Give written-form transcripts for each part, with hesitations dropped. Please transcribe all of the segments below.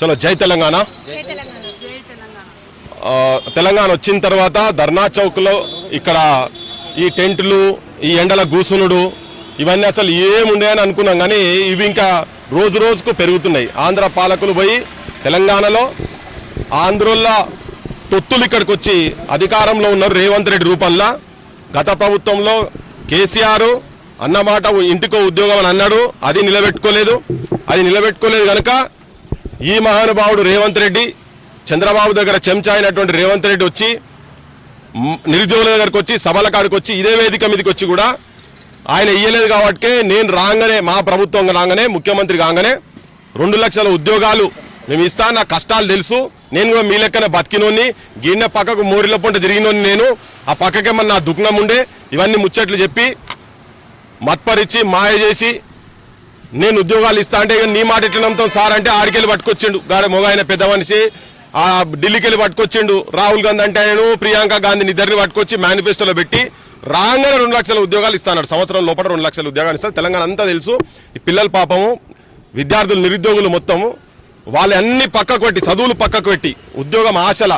చలో జై తెలంగాణ. తెలంగాణ వచ్చిన తర్వాత ధర్నా చౌక్లో ఇక్కడ ఈ టెంట్లు, ఈ ఎండల గూసునుడు ఇవన్నీ అసలు ఏముండే అని అనుకున్నాం, కానీ ఇవి ఇంకా రోజు రోజుకు పెరుగుతున్నాయి. ఆంధ్ర పాలకులు పోయి తెలంగాణలో ఆంధ్రుల తొత్తులు ఇక్కడికి వచ్చి అధికారంలో ఉన్నారు రేవంత్ రెడ్డి రూపంలో. గత ప్రభుత్వంలో కేసీఆర్ అన్నమాట ఇంటికో ఉద్యోగం అని అన్నాడు, అది నిలబెట్టుకోలేదు కనుక ఈ మహానుభావుడు రేవంత్ రెడ్డి, చంద్రబాబు దగ్గర చెంచా అయినటువంటి రేవంత్ రెడ్డి వచ్చి నిరుద్యోగుల దగ్గరకు వచ్చి సభల కాడికి వచ్చి ఇదే వేదిక మీదకి వచ్చి కూడా ఆయన ఇయ్యలేదు కాబట్టి నేను రాగానే, మా ప్రభుత్వం రాగానే, ముఖ్యమంత్రి కాగానే 2 లక్షల ఉద్యోగాలు మేము ఇస్తా, నా కష్టాలు తెలుసు, నేను కూడా మీ లెక్కనే బతికినోని, గిన్నె పక్కకు మోరిల పొంట తిరిగినోని, నేను ఆ పక్కకేమన్నా నా దుఃఖం ఉండే ఇవన్నీ ముచ్చట్లు చెప్పి మత్పరిచి మాయ చేసి నేను ఉద్యోగాలు ఇస్తా అంటే నీ మాట ఎట్లా నమ్ముతాం సార్ అంటే ఆడికెళ్ళి పట్టుకొచ్చిండు. గాడి మొగ ఆయన పెద్ద మనిషి ఆ ఢిల్లీకి వెళ్ళి పట్టుకొచ్చిండు. రాహుల్ గాంధీ అంటే ఆయన ప్రియాంక గాంధీని ఇద్దరిని పట్టుకొచ్చి మేనిఫెస్టోలో పెట్టి రాగానే 2 లక్షల ఉద్యోగాలు ఇస్తాడు. సంవత్సరం లోపల 2 లక్షల ఉద్యోగాలు ఇస్తారు. తెలంగాణ అంతా తెలుసు. ఈ పిల్లల పాపము, విద్యార్థులు, నిరుద్యోగులు మొత్తము వాళ్ళు అన్ని పక్కకు పెట్టి, చదువులు పక్కకు పెట్టి, ఉద్యోగం ఆశల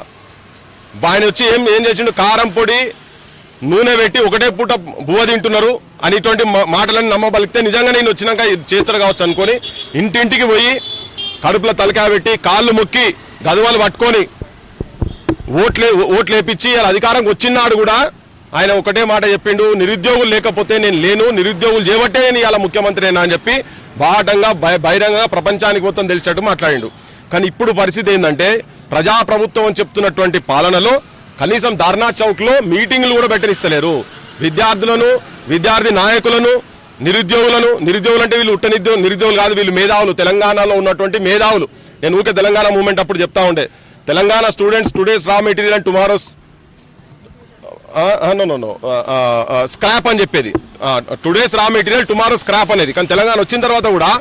ఆయన వచ్చి ఏం చేసిండు, కారం పొడి నూనె పెట్టి ఒకటే పూట బువ్వ తింటున్నారు అనేటువంటి మాటలను నమ్మబలిగితే నిజంగా నేను వచ్చినాక చేస్తాడు కావచ్చు అనుకొని ఇంటింటికి పోయి కడుపులో తలకాయ పెట్టి కాళ్ళు మొక్కి గదువాలు పట్టుకొని ఓట్లు వేపించి అధికారం వచ్చినాడు కూడా ఆయన ఒకటే మాట చెప్పిండు, నిరుద్యోగులు లేకపోతే నేను లేను, నిరుద్యోగులు చేయబట్టే నేను ఇలా ముఖ్యమంత్రినా అని చెప్పి బాటంగా బహిరంగంగా ప్రపంచానికి మొత్తం తెలిసేట్టు మాట్లాడిండు. కానీ ఇప్పుడు పరిస్థితి ఏంటంటే ప్రజాప్రభుత్వం అని చెప్తున్నటువంటి పాలనలో కనీసం ధర్నా చౌక్లో మీటింగులు కూడా పెట్టనిస్తలేరు. విద్యార్థులను, విద్యార్థి నాయకులను, నిరుద్యోగులు అంటే వీళ్ళు నిరుద్యోగులు కాదు, వీళ్ళు మేధావులు, తెలంగాణలో ఉన్నటువంటి మేధావులు. నేను ఊకే తెలంగాణ మూవ్మెంట్ అప్పుడు చెప్తా ఉండే, Telangana students today's raw material and tomorrow's scrap అని చెప్పేది. Today's raw material tomorrow scrap అనేది. కానీ తెలంగాణ వచ్చిన తర్వాత కూడా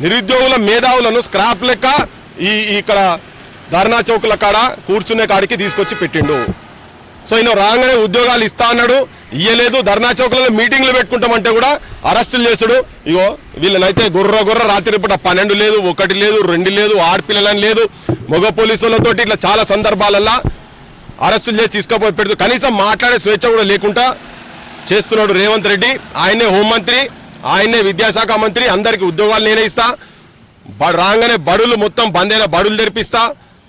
నిరుద్యోగుల మేధావులను స్క్రాప్ లెక్క ఇక్కడ ధర్నా చౌకుల కాడ కూర్చునే కాడికి తీసుకొచ్చి పెట్టిండు. సో ఈయన రాగానే ఉద్యోగాలు ఇస్తా అన్నాడు, ఇయ్యలేదు. ధర్నా చౌకులలో మీటింగ్లు పెట్టుకుంటామంటే కూడా అరెస్టులు చేస్తాడు. ఇగో వీళ్ళనైతే గుర్ర రాత్రి పూట 12 లేదు, 1 లేదు, 2 లేదు, ఆడపిల్లలని లేదు, మగ పోలీసులతో ఇట్లా చాలా సందర్భాలల్లో అరెస్టులు చేసి తీసుకుపోయి పెడుతూ కనీసం మాట్లాడే స్వేచ్ఛ కూడా లేకుండా చేస్తున్నాడు రేవంత్ రెడ్డి. ఆయనే హోంమంత్రి, ఆయనే విద్యాశాఖ మంత్రి, అందరికీ ఉద్యోగాలు నేనే ఇస్తా, రాగానే బడులు మొత్తం బంద్ అయిన బడులు తెరిపిస్తా,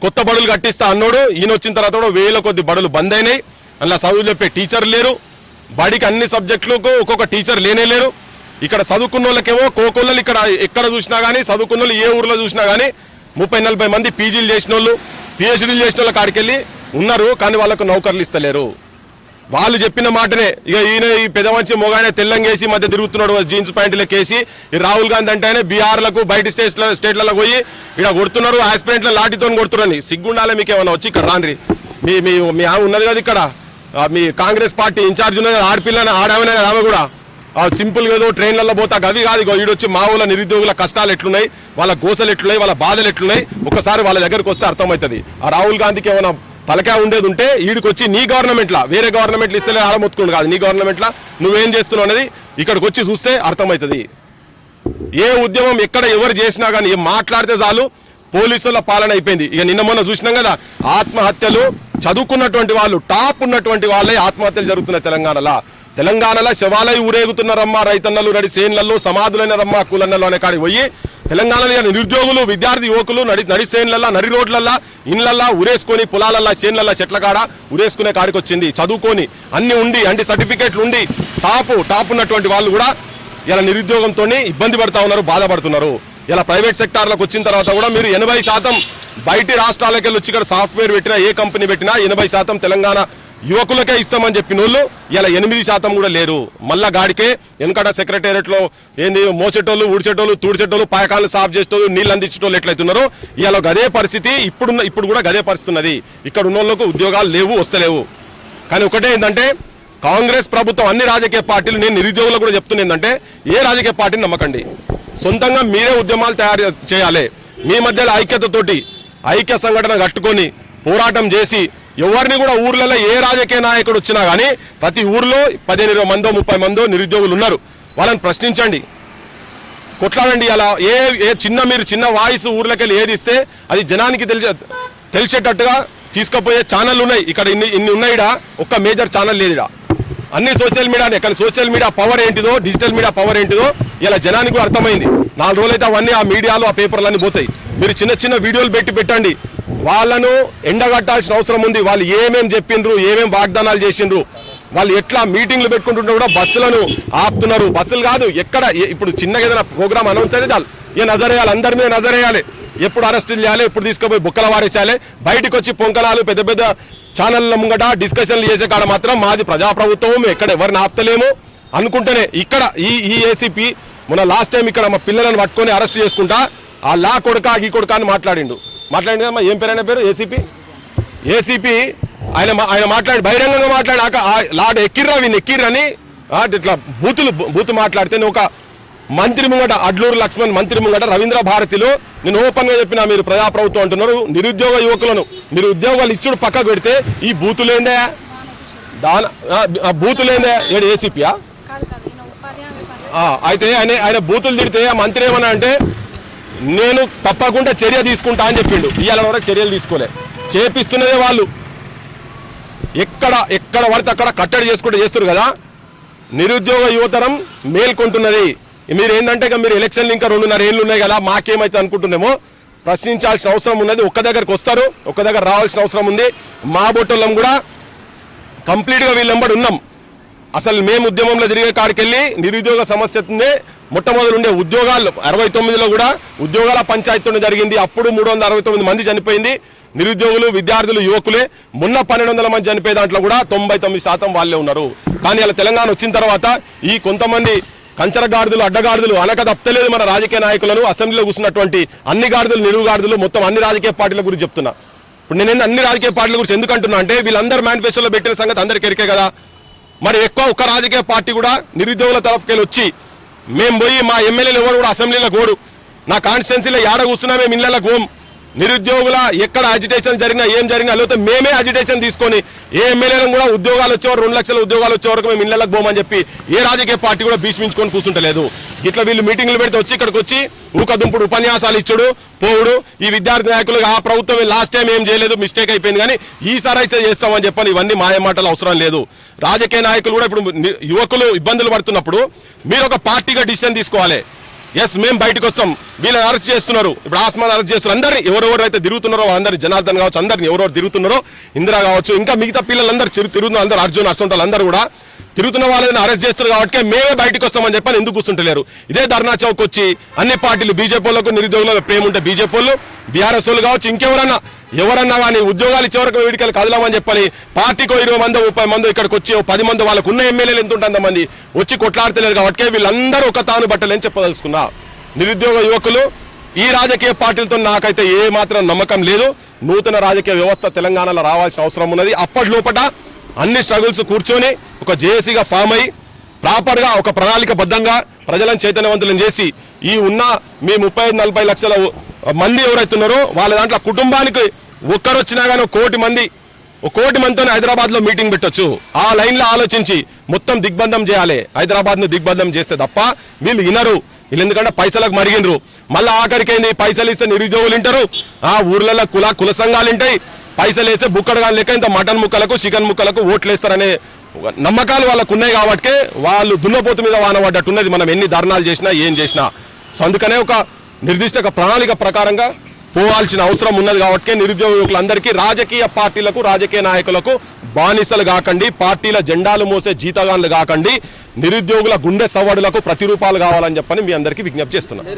కొత్త బడులు కట్టిస్తా అన్నాడు. ఈయన వచ్చిన తర్వాత కూడా 1000 కొద్ది బడులు బంద్ అయినాయి. అలా చదువులు చెప్పే టీచర్ లేరు, బడికి అన్ని సబ్జెక్టులకు ఒక్కొక్క టీచర్ లేరు. ఇక్కడ చదువుకున్న వాళ్ళకేమో కోకొల్లలు ఇక్కడ ఎక్కడ చూసినా కానీ, చదువుకున్న వాళ్ళు ఏ ఊర్లో చూసినా కానీ 30-40 మంది పీజీలు చేసిన వాళ్ళు, పిహెచ్డీలు చేసిన వాళ్ళ కాడికెళ్ళి ఉన్నారు. కానీ వాళ్ళకు నౌకర్లు ఇస్తలేరు. వాళ్ళు చెప్పిన మాటనే ఇక ఈయన ఈ పెద్ద మనిషి మొగాయన తెల్లంగేసి మధ్య తిరుగుతున్నాడు జీన్స్ ప్యాంటులకు వేసి. ఈ రాహుల్ గాంధీ అంటే బీహార్లకు బయట స్టేట్లలో పోయి ఇక్కడ కొడుతున్నారు, ఆస్పిరెంట్ల లాఠీతో కొడుతున్నారని. సిగ్గుండాలే మీకు ఏమన్నా వచ్చి ఇక్కడ రాండ్రి. మీ ఆమె ఉన్నది కదా ఇక్కడ, మీ కాంగ్రెస్ పార్టీ ఇన్ఛార్జ్ ఉన్నది, ఆడపిల్లని ఆడామనే కదా ఆమె కూడా. సింపుల్గా ఏదో ట్రైన్లలో పోతా అవి కాదు. ఈడొచ్చి మా ఊళ్ళ నిరుద్యోగుల కష్టాలు ఎట్లున్నాయి, వాళ్ళ గోసలు ఎట్లున్నాయి, వాళ్ళ బాధలు ఎట్లున్నాయి ఒక్కసారి వాళ్ళ దగ్గరకు వస్తే అర్థమవుతుంది. ఆ రాహుల్ గాంధీకి ఏమైనా తలకాయ ఉండేది ఉంటే ఈడికి వచ్చి నీ గవర్నమెంట్లా, వేరే గవర్నమెంట్లు ఇస్తే ఆడమొత్తుకుండు కాదు, నీ గవర్నమెంట్లా నువ్వేం చేస్తున్నావు అనేది ఇక్కడికి వచ్చి చూస్తే అర్థమవుతుంది. ఏ ఉద్యమం ఎక్కడ ఎవరు చేసినా కానీ మాట్లాడితే చాలు పోలీసుల పాలన అయిపోయింది. ఇక నిన్న మొన్న చూసినాం కదా, ఆత్మహత్యలు చదువుకున్నటువంటి వాళ్ళు, టాప్ ఉన్నటువంటి వాళ్ళే ఆత్మహత్యలు జరుగుతున్నాయి తెలంగాణలో శవాలై ఊరేగుతున్నారమ్మా రైతన్నలు, నడి సేన్లలో సమాధులైన రమ్మా కూలన్నలు అనే కాడికి పోయి తెలంగాణలో నిరుద్యోగులు, విద్యార్థి యువకులు నడి సేన్లల్లా, నడి రోడ్లల్లా, ఇళ్లల్లా ఉరేసుకొని, పొలాలల్లా, చేన్లల్లా, చెట్ల కాడ ఉరేసుకునే కాడికి వచ్చింది. చదువుకొని అన్ని ఉండి, అంటే సర్టిఫికేట్లు ఉండి టాప్ ఉన్నటువంటి వాళ్ళు కూడా ఇలా నిరుద్యోగంతో ఇబ్బంది పడతా ఉన్నారు, బాధపడుతున్నారు. ఇలా ప్రైవేట్ సెక్టార్లకు వచ్చిన తర్వాత కూడా మీరు 80% బయటి రాష్ట్రాలకు వెళ్ళి వచ్చి ఇక్కడ సాఫ్ట్వేర్ పెట్టినా, ఏ కంపెనీ పెట్టినా 80% తెలంగాణ యువకులకే ఇస్తామని చెప్పిన వాళ్ళు ఇలా 8% కూడా లేరు. మళ్ళా గాడికే వెనకట సెక్రటేరియట్లో ఏంది మోసేటోళ్ళు, ఊడ్చేటోళ్ళు, తూడ్చేటోళ్ళు, పాయకాలను సాఫ్ చేసేటోళ్ళు, నీళ్ళు అందించేటోళ్ళు ఎట్లయితున్నారో ఇలా గదే పరిస్థితి ఇప్పుడు కూడా గదే పరిస్థితి ఉన్నది. ఇక్కడ ఉన్న వాళ్ళకు ఉద్యోగాలు లేవు, వస్తలేవు. కానీ ఒకటే ఏంటంటే కాంగ్రెస్ ప్రభుత్వం, అన్ని రాజకీయ పార్టీలు, నేను నిరుద్యోగులకు కూడా చెప్తున్నా ఏంటంటే ఏ రాజకీయ పార్టీని నమ్మకండి, సొంతంగా మీరే ఉద్యమాలు తయారు చేయాలి. మీ మధ్యలో ఐక్యతతోటి ఐక్య సంఘటన కట్టుకొని పోరాటం చేసి ఎవరిని కూడా ఊర్లలో ఏ రాజకీయ నాయకుడు వచ్చినా కానీ ప్రతి ఊర్లో 15-20 మందో 30 మందో నిరుద్యోగులు ఉన్నారు. వాళ్ళని ప్రశ్నించండి. కొట్లాడండి. అలా ఏ చిన్న మీరు చిన్న వాయిస్ ఊర్లోకి వెళ్ళి ఏది ఇస్తే అది జనానికి తెలిసేటట్టుగా తీసుకుపోయే ఛానల్ ఉన్నాయి. ఇక్కడ ఇన్ని ఉన్నాయిడా, ఒక్క మేజర్ ఛానల్ లేదు. అన్ని సోషల్ మీడియానే. కానీ సోషల్ మీడియా పవర్ ఏంటిదో, డిజిటల్ మీడియా పవర్ ఏంటిదో ఇలా జనానికి అర్థమైంది. 4 రోజులైతే అవన్నీ ఆ మీడియాలో ఆ పేపర్లు అన్నీ పోతాయి. మీరు చిన్న వీడియోలు పెట్టండి. వాళ్ళను ఎండగట్టాల్సిన అవసరం ఉంది. వాళ్ళు ఏమేం చెప్పిండ్రు, ఏమేం వాగ్దానాలు చేసిండ్రు, వాళ్ళు ఎట్లా మీటింగ్లు పెట్టుకుంటుంటే కూడా బస్సులను ఆపుతున్నారు. బస్సులు కాదు, ఎక్కడ ఇప్పుడు చిన్నగా ఏదైనా ప్రోగ్రామ్ అనౌన్స్ అయితే చాలు ఇక నజరేయాలి, అందరి మీద నజరేయాలి. ఎప్పుడు అరెస్టులు చేయాలి, ఎప్పుడు తీసుకుపోయి బుక్కల వారేసేయాలి. బయటకు వచ్చి పొంకనాలు పెద్ద ఛానళ్ళ ముంగట డిస్కషన్లు చేసే కాడ మాత్రం మాది ప్రజాప్రభుత్వం, ఎక్కడ ఎవరిని ఆపుతలేము అనుకుంటేనే ఇక్కడ ఈ ఏసీపీ మొన్న లాస్ట్ టైం ఇక్కడ మా పిల్లలను పట్టుకొని అరెస్ట్ చేసుకుంటా ఆ లా కొడుక ఈ కొడుక అని మాట్లాడిండు కదమ్మా. ఏం పేరు ఆయన పేరు? ఏసీపీ ఆయన మాట్లాడి బహిరంగంగా మాట్లాడాక లాడ్ ఎక్కిర్రని ఇట్లా బూతు మాట్లాడితే ఒక మంత్రి ముంగట అడ్లూరు లక్ష్మణ్ మంత్రి ముంగట రవీంద్ర భారతిలో నేను ఓపెన్ గా చెప్పిన మీరు ప్రజాప్రభుత్వం అంటున్నారు. నిరుద్యోగ యువకులను మీరు ఉద్యోగాలు ఇచ్చుడు పక్కకు పెడితే ఈ బూతులేందే ఏడు ఏసీపీయా? అయితే ఆయన బూతులు తిడితే ఆ మంత్రి ఏమన్నా అంటే నేను తప్పకుండా చర్య తీసుకుంటా అని చెప్పిండు. ఇవాళ వరకు చర్యలు తీసుకోలే. చేపిస్తున్నదే వాళ్ళు. ఎక్కడ పడితే అక్కడ కట్టడి చేసుకుంటూ చేస్తారు కదా. నిరుద్యోగ యువతరం మేల్కొంటున్నది. మీరు ఏంటంటే మీరు ఎలక్షన్లు ఇంకా 2.5 ఏళ్ళు ఉన్నాయి కదా, మాకేమైతే అనుకుంటున్నామో ప్రశ్నించాల్సిన అవసరం ఉన్నది. ఒక్క దగ్గరకు వస్తారు, ఒక్క దగ్గర రావాల్సిన అవసరం ఉంది. మా బొట్టోళ్ళం కూడా కంప్లీట్గా వీళ్ళెంబడి ఉన్నాం. అసలు మేము ఉద్యమంలో తిరిగే కాడికెళ్ళి నిరుద్యోగ సమస్యనే మొట్టమొదటి ఉండే ఉద్యోగాలు 69లో కూడా ఉద్యోగాల పంచాయతీ జరిగింది. అప్పుడు 369 మంది చనిపోయింది. నిరుద్యోగులు, విద్యార్థులు, యువకులే. మొన్న 1200 మంది చనిపోయే దాంట్లో కూడా 99% వాళ్ళే ఉన్నారు. కానీ అలా తెలంగాణ వచ్చిన తర్వాత ఈ కొంతమంది కంచరగాడిదలు, అడ్డగాడిదలు అనక తప్పలేదు మన రాజకీయ నాయకులను. అసెంబ్లీలో కూర్చున్నటువంటి అన్ని గాడిదలు, నిలువు గాడిదలు, మొత్తం అన్ని రాజకీయ పార్టీల గురించి చెప్తున్నా. ఇప్పుడు నేను అన్ని రాజకీయ పార్టీల గురించి ఎందుకు అంటున్నా అంటే వీళ్ళందరూ మేనిఫెస్టోలో పెట్టిన సంగతి అందరికీ ఎరికే కదా. మరి ఎక్కువ ఒక్క రాజకీయ పార్టీ కూడా నిరుద్యోగుల తరఫుకెళ్ళి వచ్చి మేము పోయి మా ఎమ్మెల్యేలు ఎవరు కూడా అసెంబ్లీలో గోడు, నా కాన్స్టిట్యున్సీలో ఏడ కూర్చున్నా మేము ఇళ్ళకి హోం, నిరుద్యోగుల ఎక్కడ అజిటేషన్ జరిగినా ఏం జరిగినా లేకపోతే మేమే అజిటేషన్ తీసుకొని ఏ ఎమ్మెల్యేలను కూడా ఉద్యోగాలు వచ్చేవారు 2 లక్షల ఉద్యోగాలు వచ్చే వరకు మేము ఇళ్ళకి పోమని చెప్పి ఏ రాజకీయ పార్టీ కూడా భీష్మించుకొని కూర్చుంటలేదు. ఇట్లా వీళ్ళు మీటింగ్లు పెడితే వచ్చి ఇక్కడికి వచ్చి ఊకదుంపుడు ఉపన్యాసాలు ఇచ్చుడు పోవుడు. ఈ విద్యార్థి నాయకులు ఆ ప్రభుత్వం లాస్ట్ టైం ఏం చేయలేదు, మిస్టేక్ అయిపోయింది, కానీ ఈసారి అయితే చేస్తామని చెప్పని ఇవన్నీ మాయమాటలు అవసరం లేదు. రాజకీయ నాయకులు కూడా ఇప్పుడు యువకులు ఇబ్బందులు పడుతున్నప్పుడు మీరు ఒక పార్టీగా డిసిషన్ తీసుకోవాలి. ఎస్ మేము బయటకు వస్తాం, వీళ్ళని అరెస్ట్ చేస్తున్నారు, ఇప్పుడు ఆస్మాన్ అరెస్ట్ చేస్తున్నారు, అందరినీ ఎవరెవరు అయితే తిరుగుతున్నారో అందరు జనార్దన్ కావచ్చు, అందరిని ఎవరెవరు తిరుగుతున్నారో, ఇందిరా కావచ్చు, ఇంకా మిగతా పిల్లలందరూ తిరుగుతున్నారు, అందరూ అర్జున్ అర్సంటాలు అందరూ కూడా తిరుగుతున్న వాళ్ళని అరెస్ట్ చేస్తారు కాబట్టి మేమే బయటకు వస్తామని చెప్పని ఎందుకు కూర్చుంటలేరు. ఇదే ధర్నా చౌక్ వచ్చి అన్ని పార్టీలు బీజేపీ వాళ్ళకు నిరుద్యోగుల ప్రేమ ఉంటే బీజేపీ వాళ్ళు, బీఆర్ఎస్ వాళ్ళు కావచ్చు, ఎవరన్నా కానీ ఉద్యోగాలు ఇచ్చేవరకు వీడికి కదలామని చెప్పని పార్టీకో 20 మంది 30 మంది ఇక్కడికి వచ్చి 10 మంది వాళ్ళకు ఉన్న ఎమ్మెల్యేలు ఎంత ఉంటుంది అంతమంది వచ్చి కొట్లాడతలేరు కాబట్టి వీళ్ళందరూ ఒక తాను బట్టలేని చెప్పదలుచుకున్నా. నిరుద్యోగ యువకులు ఈ రాజకీయ పార్టీలతో నాకైతే ఏ మాత్రం నమ్మకం లేదు. నూతన రాజకీయ వ్యవస్థ తెలంగాణలో రావాల్సిన అవసరం ఉన్నది. అప్పటిలోపట అన్ని స్ట్రగుల్స్ కూర్చొని ఒక జేఏసీగా ఫామ్ అయ్యి ప్రాపర్గా ఒక ప్రణాళికబద్ధంగా ప్రజలను చైతన్యవంతులను చేసి ఈ ఉన్న మీ 35-40 లక్షల మంది ఎవరైతే ఉన్నారో వాళ్ళ దాంట్లో కుటుంబానికి ఒక్కరు వచ్చినా కానీ 1 కోటి మందితో హైదరాబాద్లో మీటింగ్ పెట్టొచ్చు. ఆ లైన్లో ఆలోచించి మొత్తం దిగ్బంధం చేయాలి. హైదరాబాద్ను దిగ్బంధం చేస్తే తప్ప వీళ్ళు వినరు. వీళ్ళు ఎందుకంటే పైసలకు మరిగినరు. మళ్ళీ ఆఖరికైంది పైసలు ఇస్తే నిరుద్యోగులు వింటారు, ఆ ఊర్లలో కుల సంఘాలు ఉంటాయి, పైసలు వేస్తే బుక్కడగాని లెక్క ఇంత మటన్ ముక్కలకు చికెన్ ముక్కలకు ఓట్లు వేస్తారనే నమ్మకాలు వాళ్ళకు ఉన్నాయి కాబట్టి వాళ్ళు దున్నపోతు మీద వానబడ్డట్టున్నది మనం ఎన్ని ధర్నాలు చేసినా ఏం చేసినా. సో అందుకనే ఒక నిర్దిష్ట ప్రణాళిక ప్రకారంగా పోవాల్సిన అవసరం ఉన్నది కాబట్టి నిరుద్యోగ యువకులందరికీ రాజకీయ పార్టీలకు రాజకీయ నాయకులకు బానిసలు కాకండి, పార్టీల జెండాలు మోసే జీతగాన్లు కాకండి, నిరుద్యోగుల గుండె సవ్వడులకు ప్రతిరూపాలు కావాలని చెప్పని మీ అందరికీ విజ్ఞప్తి చేస్తున్నాను.